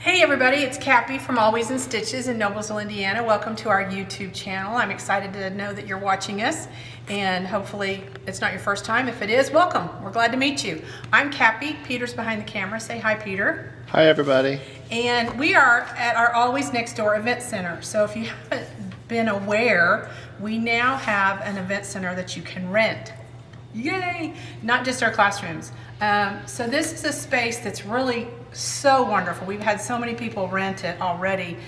Hey everybody, it's Cappy from Always in Stitches in Noblesville, Indiana. Welcome to our YouTube channel. I'm excited to know that you're watching us, and hopefully it's not your first time. If it is, welcome. We're glad to meet you. I'm Cappy. Peter's behind the camera. Say hi, Peter. Hi everybody. And we are at our Always Next Door event center. So if you haven't been aware, we now have an event center that you can rent. Yay! Not just our classrooms. So this is a space that's really so wonderful. We've had so many people rent it already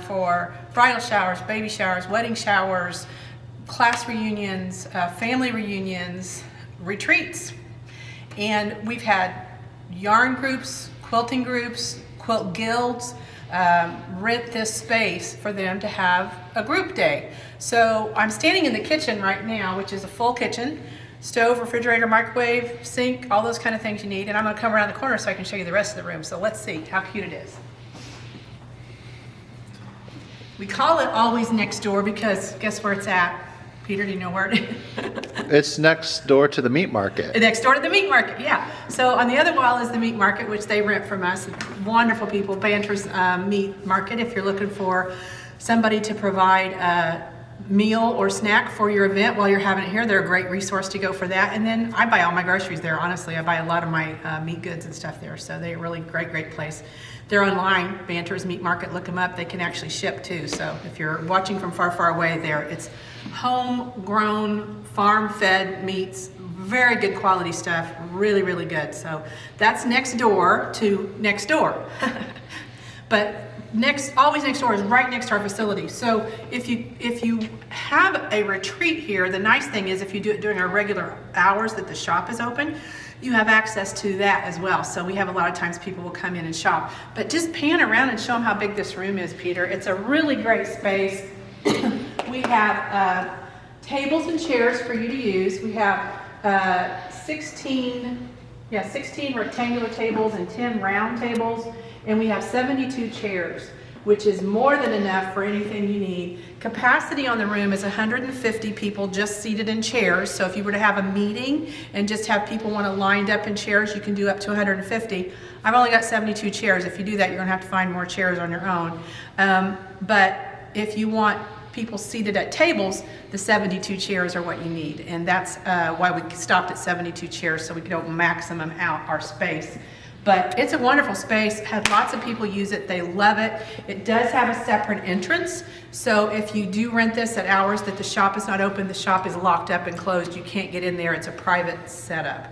for bridal showers, baby showers, wedding showers, class reunions, family reunions, retreats. And we've had yarn groups, quilting groups, quilt guilds rent this space for them to have a group day. So I'm standing in the kitchen right now, which is a full kitchen. Stove, refrigerator, microwave, sink, all those kind of things you need. And I'm going to come around the corner so I can show you the rest of the room. So let's see how cute it is. We call it Always Next Door because guess where it's at? Peter, do you know where it is? It's next door to the meat market. Next door to the meat market, yeah. So on the other wall is the meat market, which they rent from us. Wonderful people, Banter's Meat Market, if you're looking for somebody to provide meal or snack for your event while you're having it here. They're a great resource to go for that. And then I buy all my groceries there, honestly. I buy a lot of my meat goods and stuff there. So they're a really great place. They're online, Banter's Meat Market, look them up. They can actually ship too. So if you're watching from far away there, it's homegrown, farm-fed meats, very good quality stuff, really good. So that's next door to next door. But Always Next Door is right next to our facility. So if you have a retreat here, the nice thing is if you do it during our regular hours that the shop is open, you have access to that as well. So we have a lot of times people will come in and shop. But just pan around and show them how big this room is, Peter. It's a really great space. We have tables and chairs for you to use. We have 16 rectangular tables and 10 round tables. And we have 72 chairs, which is more than enough for anything you need. Capacity on the room is 150 people just seated in chairs. So if you were to have a meeting and just have people want to lined up in chairs, you can do up to 150. I've only got 72 chairs. If you do that, you're gonna have to find more chairs on your own. But if you want people seated at tables, the 72 chairs are what you need. And that's why we stopped at 72 chairs, so we don't maximum out our space. But it's a wonderful space, had lots of people use it, they love it. It does have a separate entrance, so if you do rent this at hours that the shop is not open, the shop is locked up and closed, you can't get in there, it's a private setup.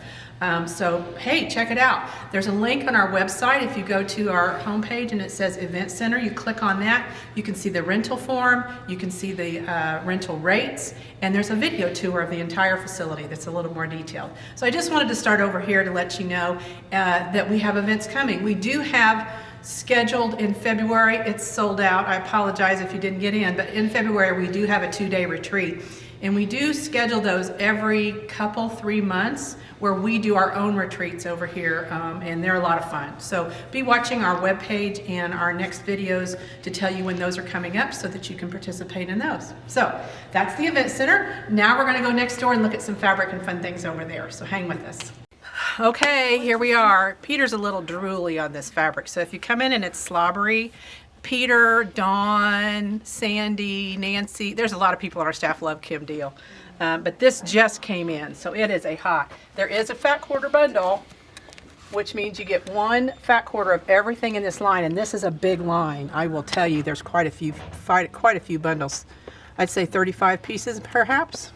So hey, check it out. There's a link on our website. If you go to our homepage and it says Event Center, you click on that, you can see the rental form, you can see the rental rates, and there's a video tour of the entire facility that's a little more detailed. So I just wanted to start over here to let you know that we have events coming. We do have scheduled in February, it's sold out. I apologize if you didn't get in, but in February we do have a 2-day retreat. And we do schedule those every 3 months where we do our own retreats over here, and they're a lot of fun. So be watching our webpage and our next videos to tell you when those are coming up so that you can participate in those. So that's the event center. Now we're gonna go next door and look at some fabric and fun things over there. So hang with us. Okay, here we are. Peter's a little drooly on this fabric. So if you come in and it's slobbery, Peter, Dawn, Sandy, Nancy, there's a lot of people on our staff love Kim Deal. But this just came in, so it is a hot. There is a fat quarter bundle, which means you get 1 fat quarter of everything in this line, and this is a big line. I will tell you, there's quite a few bundles. I'd say 35 pieces perhaps.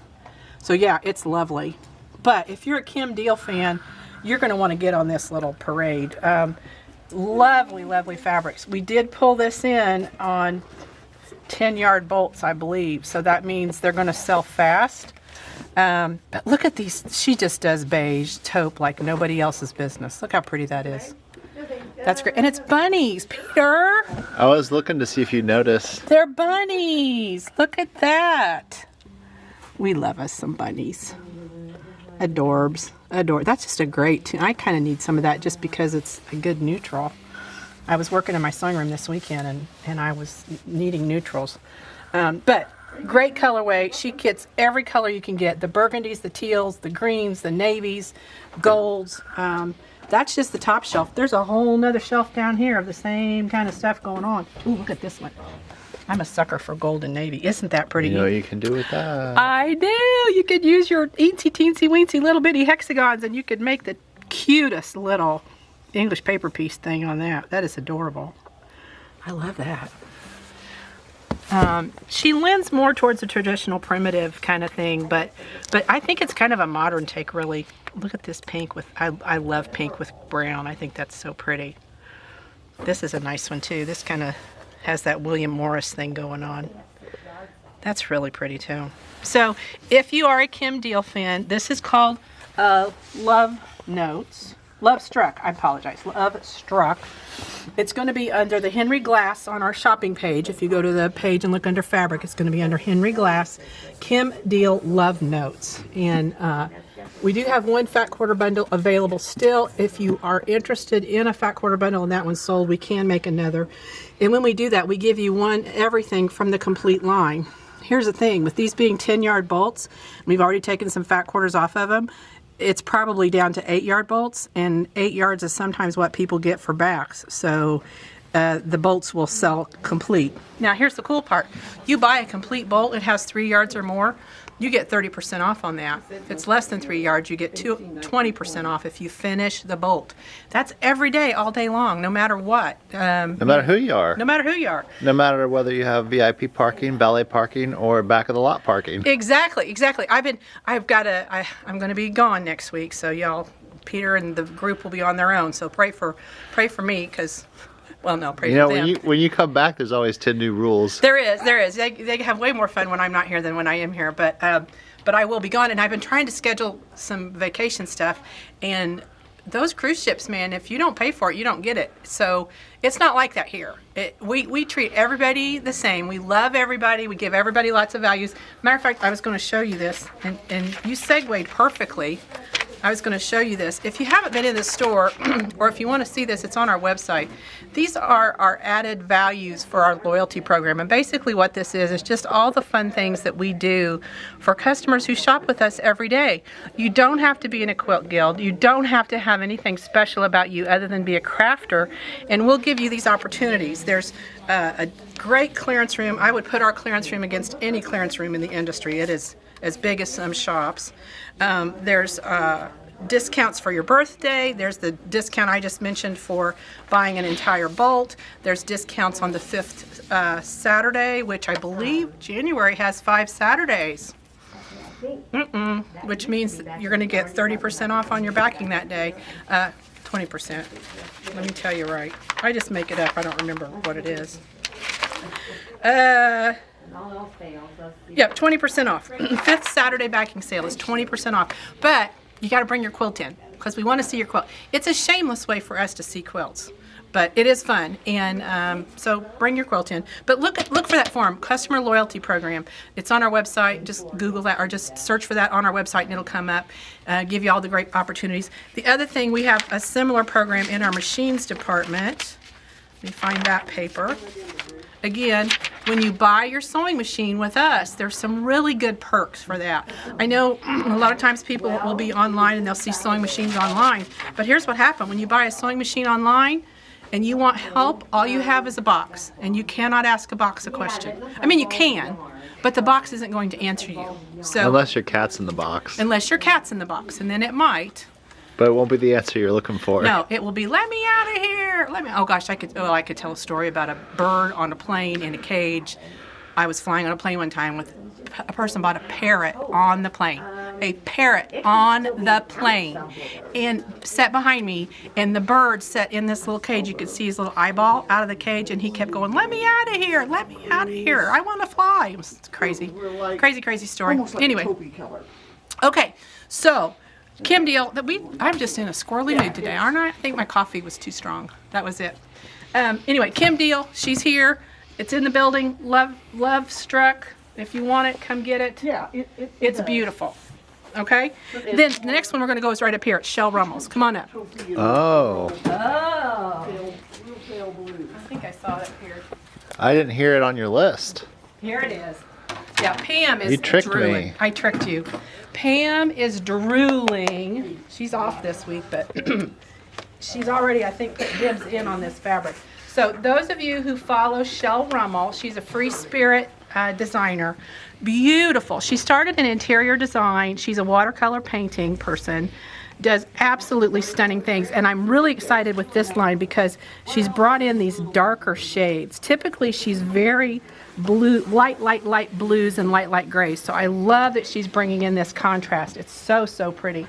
So yeah, it's lovely. But if you're a Kim Deal fan, you're gonna wanna get on this little parade. Lovely fabrics. We did pull this in on 10-yard bolts, I believe, so that means they're going to sell fast. But look at these. She just does beige taupe like nobody else's business. Look how pretty that is. That's great. And it's bunnies, Peter. I was looking to see if you noticed. They're bunnies. Look at that. We love us some bunnies. Adorbs. That's just a great, I kind of need some of that just because it's a good neutral. I was working in my sewing room this weekend and I was needing neutrals. But great colorway. She gets every color you can get. The burgundies, the teals, the greens, the navies, golds. That's just the top shelf. There's a whole nother shelf down here of the same kind of stuff going on. Ooh, look at this one. I'm a sucker for gold and navy. Isn't that pretty? You know what you can do with that? I do. You could use your eensy teensy weensy little bitty hexagons and you could make the cutest little English paper piece thing on that. That is adorable. I love that. She lends more towards a traditional primitive kind of thing, but I think it's kind of a modern take, really. Look at this pink with, I love pink with brown. I think that's so pretty. This is a nice one too. This kind of has that William Morris thing going on. That's really pretty too. So if you are a Kim Deal fan, this is called Love Notes. Love Struck, I apologize. Love Struck. It's going to be under the Henry Glass on our shopping page. If you go to the page and look under fabric, it's going to be under Henry Glass, Kim Deal Love Notes. And we do have one fat quarter bundle available still. If you are interested in a fat quarter bundle and that one's sold, we can make another. And when we do that, we give you everything from the complete line. Here's the thing, with these being 10-yard bolts, we've already taken some fat quarters off of them. It's probably down to 8-yard bolts, and 8 yards is sometimes what people get for backs. So the bolts will sell complete. Now here's the cool part. You buy a complete bolt, it has 3 yards or more, you get 30% off on that. If it's less than 3 yards, you get 20% off if you finish the bolt. That's every day, all day long, no matter what. No matter who you are. No matter who you are. No matter whether you have VIP parking, valet parking, or back of the lot parking. Exactly. I'm going to be gone next week, so y'all, Peter and the group will be on their own. So pray for me, because, well, no, pray for them. When you come back, there's always 10 new rules. There is. They have way more fun when I'm not here than when I am here, but I will be gone, and I've been trying to schedule some vacation stuff, and those cruise ships, man, if you don't pay for it, you don't get it. So it's not like that here. We treat everybody the same. We love everybody. We give everybody lots of values. Matter of fact, I was going to show you this, and you segued perfectly. I was going to show you this. If you haven't been in the store, or if you want to see this, it's on our website. These are our added values for our loyalty program. And basically what this is just all the fun things that we do for customers who shop with us every day. You don't have to be in a quilt guild. You don't have to have anything special about you other than be a crafter. And we'll give you these opportunities. There's a great clearance room. I would put our clearance room against any clearance room in the industry. It is as big as some shops. There's discounts for your birthday. There's the discount I just mentioned for buying an entire bolt. There's discounts on the 5th Saturday, which I believe January has 5 Saturdays. Which means that you're going to get 30% off on your backing that day. 20%. Let me tell you right. I just make it up. I don't remember what it is. Yeah, 20% off. 5th Saturday backing sale is 20% off. But you got to bring your quilt in because we want to see your quilt. It's a shameless way for us to see quilts, but it is fun. And so bring your quilt in. But look for that form, Customer Loyalty Program. It's on our website. Just Google that or just search for that on our website and it'll come up. Give you all the great opportunities. The other thing, we have a similar program in our machines department. Let me find that paper. Again, when you buy your sewing machine with us, there's some really good perks for that. I know a lot of times people will be online and they'll see sewing machines online, but here's what happens. When you buy a sewing machine online and you want help, all you have is a box, and you cannot ask a box a question. I mean, you can, but the box isn't going to answer you. So unless your cat's in the box. Unless your cat's in the box, and then it might. But it won't be the answer you're looking for. No, it will be, let me out of here. Oh gosh, I could tell a story about a bird on a plane in a cage. I was flying on a plane one time with a person bought a parrot on the plane. A parrot on the plane. And sat behind me, and the bird sat in this little cage. You could see his little eyeball out of the cage, and he kept going, let me out of here, let me out of here. I want to fly. It was crazy. Crazy story. Anyway. Okay, so Kim Deal, I'm just in a squirrely mood today, aren't I? I think my coffee was too strong. That was it. Anyway, Kim Deal, she's here. It's in the building. Love Struck. If you want it, come get it. Yeah, it's beautiful. Okay? Then the next one we're going to go is right up here. It's Shell Rummel's. Come on up. Oh. I think I saw it up here. I didn't hear it on your list. Here it is. Yeah, Pam is You tricked drooling. me. I tricked you. Pam is drooling. She's off this week, but she's already, I think, put dibs in on this fabric. So those of you who follow Shell Rummel, she's a free spirit designer. Beautiful. She started in interior design. She's a watercolor painting person. Does absolutely stunning things, and I'm really excited with this line because she's brought in these darker shades. Typically she's very blue, light blues and light grays, so I love that she's bringing in this contrast. It's so pretty.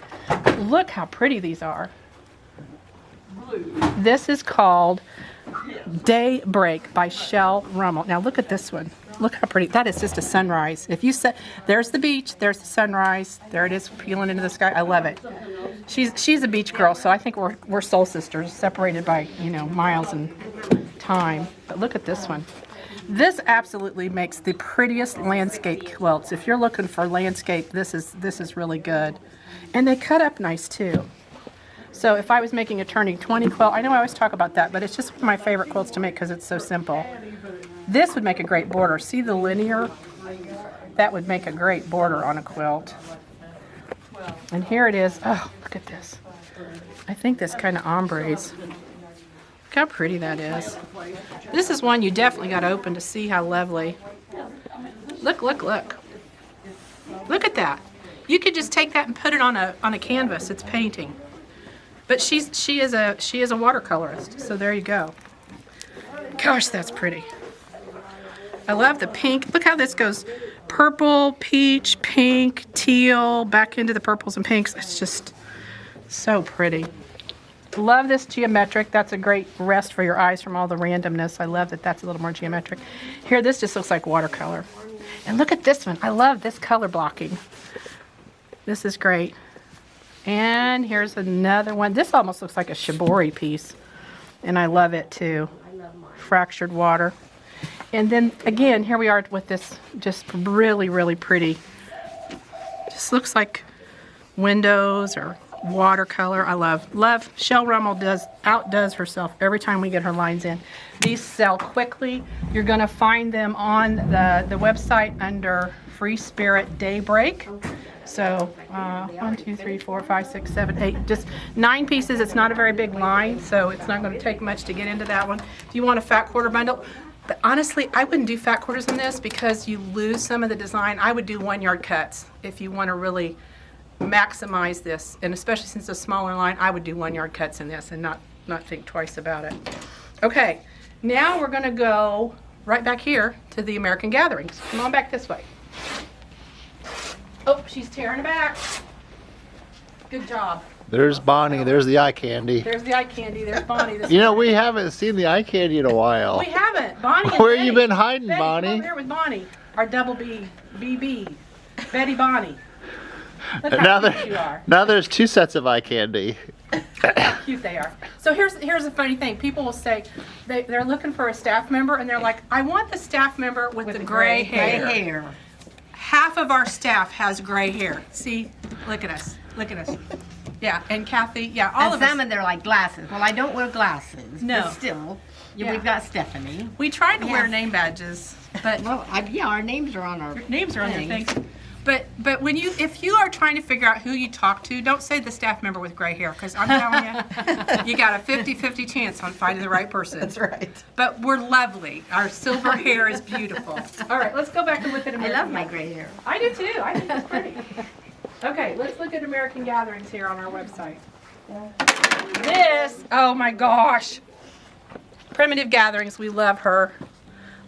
Look how pretty these are. This is called Daybreak by Shell Rummel. Now look at this one. Look how pretty. That is just a sunrise. If you set, there's the beach, there's the sunrise, there it is peeling into the sky. I love it. She's a beach girl, so I think we're soul sisters, separated by, you know, miles and time. But look at this one. This absolutely makes the prettiest landscape quilts. If you're looking for landscape, this is really good. And they cut up nice too. So if I was making a turning 20 quilt, I know I always talk about that, but it's just one of my favorite quilts to make because it's so simple. This would make a great border. See the linear? That would make a great border on a quilt. And here it is. Oh, look at this. I think this kind of ombres. Look how pretty that is. This is one you definitely got to open to see how lovely. Look. Look at that. You could just take that and put it on a canvas. It's painting. But she is a watercolorist, so there you go. Gosh, that's pretty. I love the pink. Look how this goes. Purple, peach, pink, teal, back into the purples and pinks. It's just so pretty. Love this geometric. That's a great rest for your eyes from all the randomness. I love that that's a little more geometric. Here, this just looks like watercolor. And look at this one. I love this color blocking. This is great. And here's another one. This almost looks like a shibori piece. And I love it too. Fractured water. And then again, here we are with this just really pretty. Just looks like windows or watercolor. I love. Shell Rummel outdoes herself every time we get her lines in. These sell quickly. You're going to find them on the website under Free Spirit Daybreak. So 1, 2, 3, 4, 5, 6, 7, 8, just 9 pieces. It's not a very big line, so it's not going to take much to get into that one. Do you want a fat quarter bundle? But honestly, I wouldn't do fat quarters in this because you lose some of the design. I would do 1-yard cuts if you want to really maximize this, and especially since it's a smaller line, I would do 1-yard cuts in this and not think twice about it. Okay, now we're going to go right back here to the American Gatherings. Come on back this way. Oh, she's tearing it back. Good job. There's Bonnie. There's the eye candy. There's the eye candy. There's Bonnie. You know, we haven't seen the eye candy in a while. We haven't. Bonnie and Where Betty. you been hiding, Betty, Bonnie? Come over here with Bonnie. Our double B, BB. Betty Bonnie. Look how cute you are. Now there's 2 sets of eye candy. How cute they are. So here's a funny thing. People will say they're looking for a staff member, and they're like, I want the staff member with the gray hair. Half of our staff has gray hair. See, look at us. Look at us. Yeah, and Kathy, yeah, all and of us. some of them are like glasses. Well, I don't wear glasses. No. But still, Yeah. we've got Stephanie. We tried to wear Yes. name badges, but Well, yeah, our names are on our names are on your things. things. But if you are trying to figure out who you talk to, don't say the staff member with gray hair, because I'm telling you, you got a 50-50 chance on finding the right person. That's right. But we're lovely. Our silver hair is beautiful. All right, let's go back and look at I American. love my gray hair. I do too. I think it's pretty. Okay, let's look at American Gatherings here on our website. This, oh my gosh. Primitive Gatherings, we love her.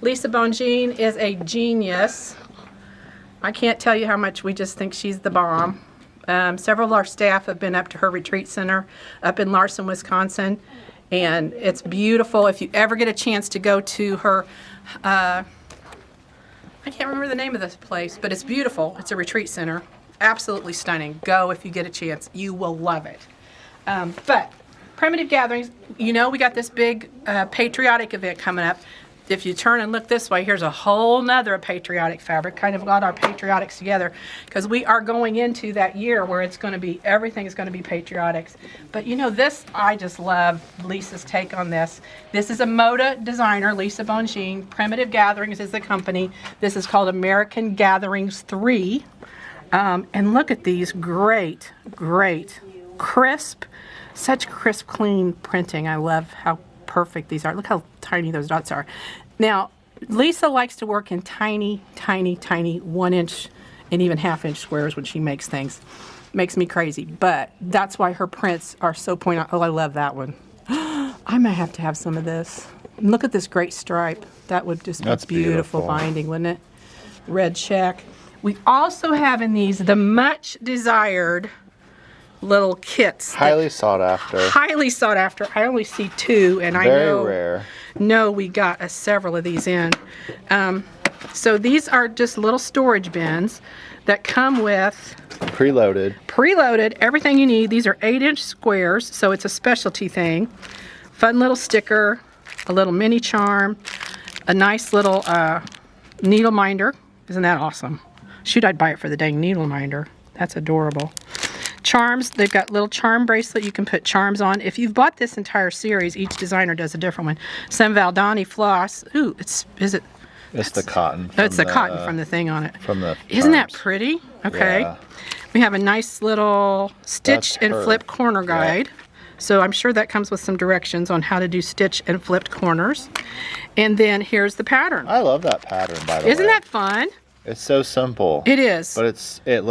Lisa Bongine is a genius. I can't tell you how much we just think she's the bomb. Several of our staff have been up to her retreat center up in Larson, Wisconsin, and it's beautiful. If you ever get a chance to go to her, I can't remember the name of this place, but it's beautiful. It's a retreat center. Absolutely stunning. Go if you get a chance. You will love it. But Primitive Gatherings, you know we got this big patriotic event coming up. If you turn and look this way, here's a whole nother patriotic fabric. Kind of got our patriotics together because we are going into that year where it's going to be, everything is going to be patriotics. But you know this, I just love Lisa's take on this. This is a Moda designer, Lisa Bongine. Primitive Gatherings is the company. This is called American Gatherings 3. And look at these great, crisp, Such crisp, clean printing. I love how perfect these are. Look how tiny those dots are. Now, Lisa likes to work in tiny, tiny, tiny 1-inch and even half-inch squares when she makes things. Makes me crazy, but that's why her prints are so point out. Oh, I love that one. I might have to have some of this. And look at this great stripe. That would just be That's beautiful beautiful. binding, wouldn't it? Red check. We also have in these the much desired little kits. that- Highly sought after. Highly sought after. I only see 2, and I Very know rare. we got several of these in. So these are just little storage bins that come with Preloaded. everything you need. These are 8-inch squares, so it's a specialty thing. Fun little sticker, a little mini charm, a nice little needle minder. Isn't that awesome? Shoot, I'd buy it for the dang needle minder. That's adorable. Charms, they've got little charm bracelet you can put charms on. If you've bought this entire series, each designer does a different one. Some Valdani floss. Ooh, It's the cotton. Oh, it's the cotton from the thing on it. From the Isn't that charms. pretty? Okay. Yeah. We have a nice little stitch That's and her. flip corner Yeah. guide. So I'm sure that comes with some directions on how to do stitch and flipped corners. And then here's the pattern. I love that pattern, by the way. Isn't that fun? It's so simple. It is. But it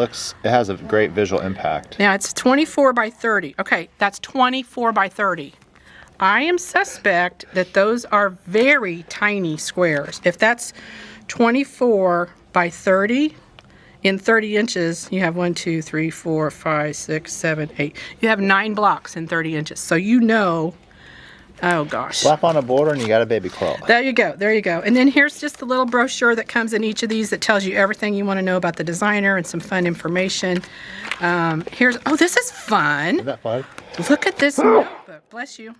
has a great visual impact. Now it's 24 by 30. Okay, that's 24 by 30. I am suspect that those are very tiny squares. If that's 24 by 30, in 30 inches, you have 1, 2, 3, 4, 5, 6, 7, 8. You have 9 blocks in 30 inches. So you know, oh gosh. Slap on a border and you got a baby quilt. There you go. There you go. And then here's just the little brochure that comes in each of these that tells you everything you want to know about the designer and some fun information. Oh, this is fun. Isn't that fun? Look at this notebook. Bless you.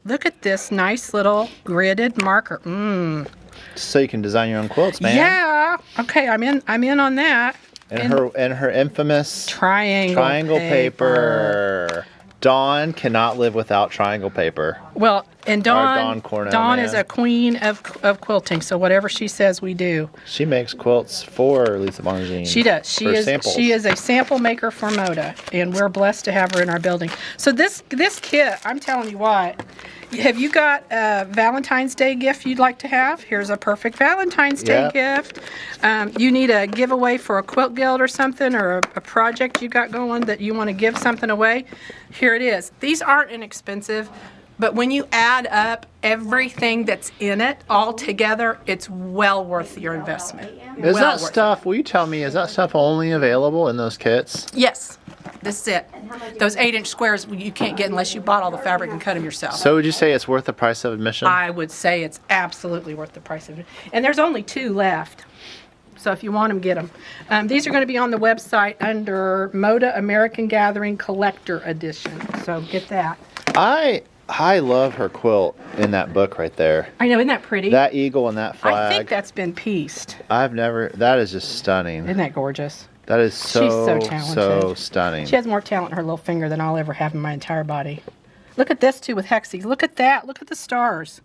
Look at this nice little gridded marker. So you can design your own quilts, man. Yeah. Okay, I'm in on that. And her infamous Triangle paper. Dawn cannot live without triangle paper. Well, and Dawn Cornell, Dawn man. is a queen of quilting, so whatever she says, we do. She makes quilts for Lisa Bongine. She does. Samples. She is a sample maker for Moda, and we're blessed to have her in our building. So this kit, I'm telling you what. Have you got a Valentine's Day gift you'd like to have? Here's a perfect Valentine's Day gift. You need a giveaway for a quilt guild or something, or a project you got going that you want to give something away. Here it is. These aren't inexpensive, but when you add up everything that's in it all together, it's well worth your investment. Is that stuff, will you tell me, is that stuff only available in those kits? Yes. This is it. Those 8-inch squares you can't get unless you bought all the fabric and cut them yourself. So would you say it's worth the price of admission? I would say it's absolutely worth the price of it. And there's only 2 left. So if you want them, get them. These are going to be on the website under Moda American Gathering Collector Edition. So get that. I love her quilt in that book right there. I know, isn't that pretty? That eagle and that flag. I think that's been pieced. That is just stunning. Isn't that gorgeous? That is She's so talented. so stunning. She has more talent in her little finger than I'll ever have in my entire body. Look at this too with hexes. Look at that. Look at the stars.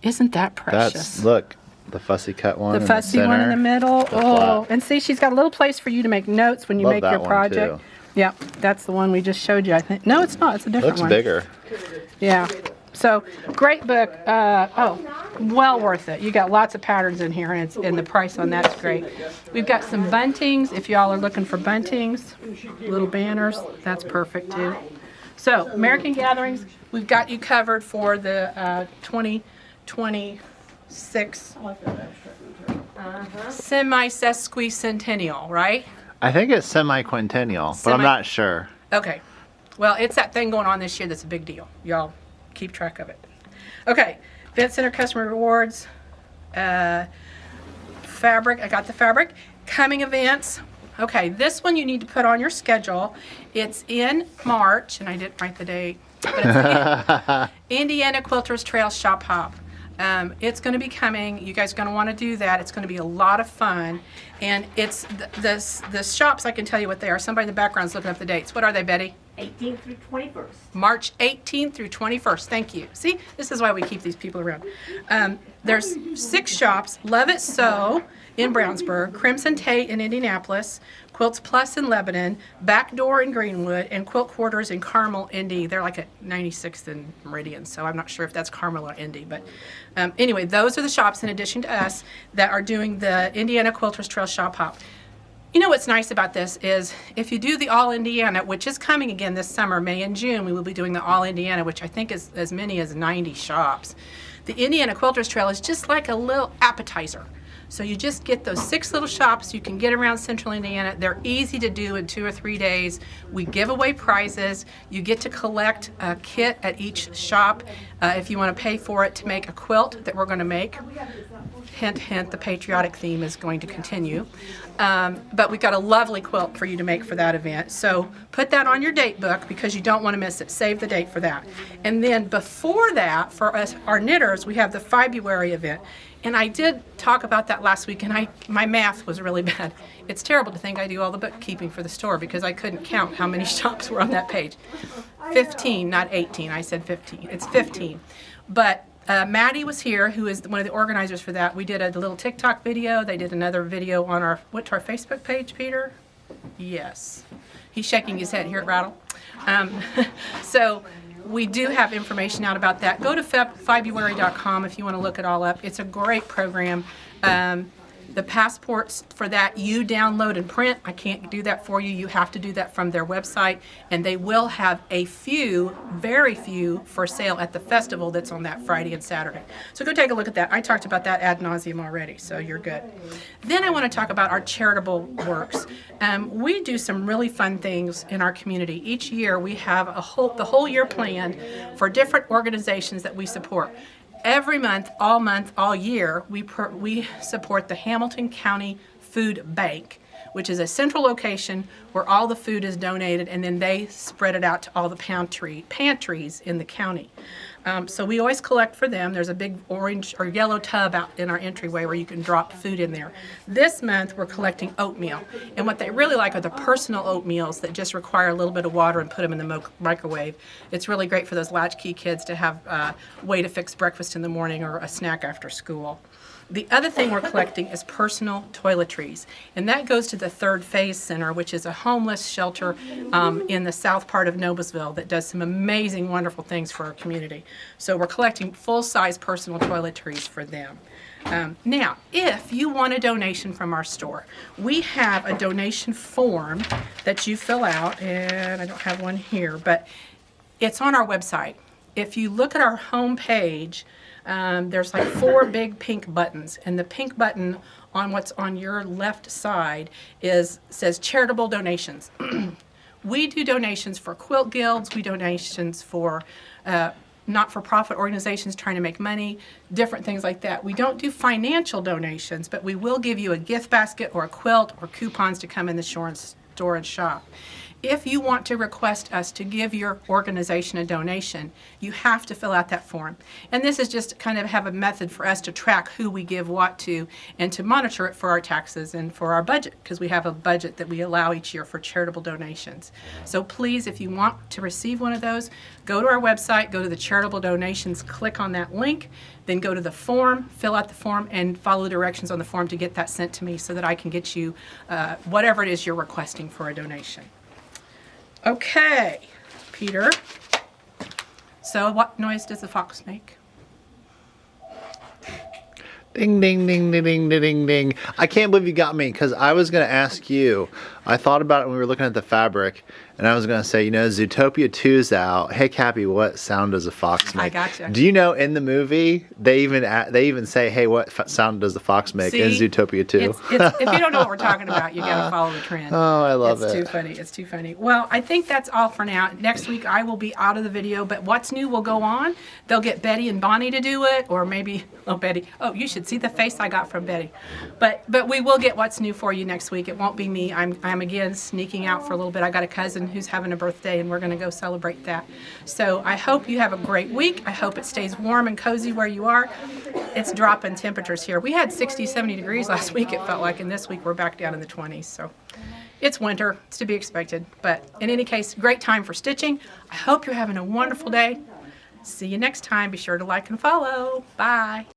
Isn't that precious? Look, the fussy cut one. The fussy one in the middle. Oh, and see, she's got a little place for you to make notes when you make your project. Too. Yep, that's the one we just showed you, I think. No, it's not. It's a different Looks one. bigger. Yeah. So, great book. Well worth it. You got lots of patterns in here, and the price on that's great. We've got some buntings. If y'all are looking for buntings, little banners, that's perfect too. So, American Gatherings, we've got you covered for the 2026 semi-sesquicentennial, right? I think it's semi-quintennial, but I'm not sure. Okay. Well, it's that thing going on this year that's a big deal. Y'all keep track of it. Okay. Event Center Customer Rewards. Fabric. I got the fabric. Coming events. Okay. This one you need to put on your schedule. It's in March, and I didn't write the date. But it's Indiana Quilters Trail Shop Hop. It's going to be coming. You guys are going to want to do that. It's going to be a lot of fun. And it's the shops, I can tell you what they are. Somebody in the background's looking up the dates. What are they, Betty? 18th through 21st. March 18th through 21st. Thank you. See, this is why we keep these people around. There's 6 shops: Love It Sew in Brownsburg, Crimson Tate in Indianapolis, Quilts Plus in Lebanon, Backdoor in Greenwood, and Quilt Quarters in Carmel, Indy. They're like at 96th and Meridian, so I'm not sure if that's Carmel or Indy. But anyway, those are the shops, in addition to us, that are doing the Indiana Quilters Trail Shop Hop. You know what's nice about this is if you do the All Indiana, which is coming again this summer, May and June, we will be doing the All Indiana, which I think is as many as 90 shops. The Indiana Quilters Trail is just like a little appetizer. So you just get those 6 little shops. You can get around central Indiana. They're easy to do in 2 or 3 days. We give away prizes. You get to collect a kit at each shop if you want to pay for it to make a quilt that we're going to make. Hint, hint, the patriotic theme is going to continue. But we've got a lovely quilt for you to make for that event. So put that on your date book because you don't want to miss it. Save the date for that. And then before that, for us, our knitters, we have the February event. And I did talk about that last week, and my math was really bad. It's terrible to think I do all the bookkeeping for the store because I couldn't count how many shops were on that page. 15, not 18. I said 15. It's 15. But Maddie was here, who is one of the organizers for that. We did a little TikTok video. They did another video on our Facebook page, Peter? Yes. He's shaking his head. Hear it rattle? So we do have information out about that. Go to February.com if you want to look it all up. It's a great program. The passports for that you download and print. I can't do that for you. You have to do that from their website. And they will have a few, very few, for sale at the festival that's on that Friday and Saturday. So go take a look at that. I talked about that ad nauseum already, so you're good. Then I want to talk about our charitable works. We do some really fun things in our community. Each year we have the whole year planned for different organizations that we support. Every month, all year, we support the Hamilton County Food Bank, which is a central location where all the food is donated, and then they spread it out to all the pantries in the county. So we always collect for them. There's a big orange or yellow tub out in our entryway where you can drop food in there. This month we're collecting oatmeal, and what they really like are the personal oatmeals that just require a little bit of water and put them in the microwave. It's really great for those latchkey kids to have a way to fix breakfast in the morning or a snack after school. The other thing we're collecting is personal toiletries, and that goes to the Third Phase Center, which is a homeless shelter in the south part of Noblesville that does some amazing, wonderful things for our community. So we're collecting full-size personal toiletries for them. Now, if you want a donation from our store, we have a donation form that you fill out, and I don't have one here, but it's on our website. If you look at our home page, there's like 4 big pink buttons, and the pink button on what's on your left side says charitable donations. We do donations for quilt guilds, we do donations for not-for-profit organizations trying to make money, different things like that. We don't do financial donations, but we will give you a gift basket or a quilt or coupons to come in the store and shop. If you want to request us to give your organization a donation, you have to fill out that form. And this is just kind of have a method for us to track who we give what to and to monitor it for our taxes and for our budget, because we have a budget that we allow each year for charitable donations. So please, if you want to receive one of those, go to our website, go to the charitable donations, click on that link, then go to the form, fill out the form, and follow the directions on the form to get that sent to me so that I can get you whatever it is you're requesting for a donation. Okay, Peter. So what noise does the fox make? Ding, ding, ding, ding, ding, ding, ding. I can't believe you got me, because I was going to ask you. I thought about it when we were looking at the fabric, and I was going to say, you know, Zootopia 2's out. Hey, Cappy, what sound does a fox make? I gotcha. Do you know in the movie, they even say, hey, what sound does the fox make in Zootopia 2? If you don't know what we're talking about, you got to follow the trend. Oh, I love it. It's too funny. It's too funny. Well, I think that's all for now. Next week, I will be out of the video, but What's New will go on. They'll get Betty and Bonnie to do it, or maybe, Betty. Oh, you should see the face I got from Betty. But we will get What's New for you next week. It won't be me. I'm again sneaking out for a little bit. I got a cousin who's having a birthday, and we're going to go celebrate that. So I hope you have a great week. I hope it stays warm and cozy where you are. It's dropping temperatures here. We had 60, 70 degrees last week, it felt like, and this week we're back down in the 20s. So It's winter, it's to be expected. But in any case, great time for stitching. I hope you're having a wonderful day. See you next time. Be sure to like and follow. Bye.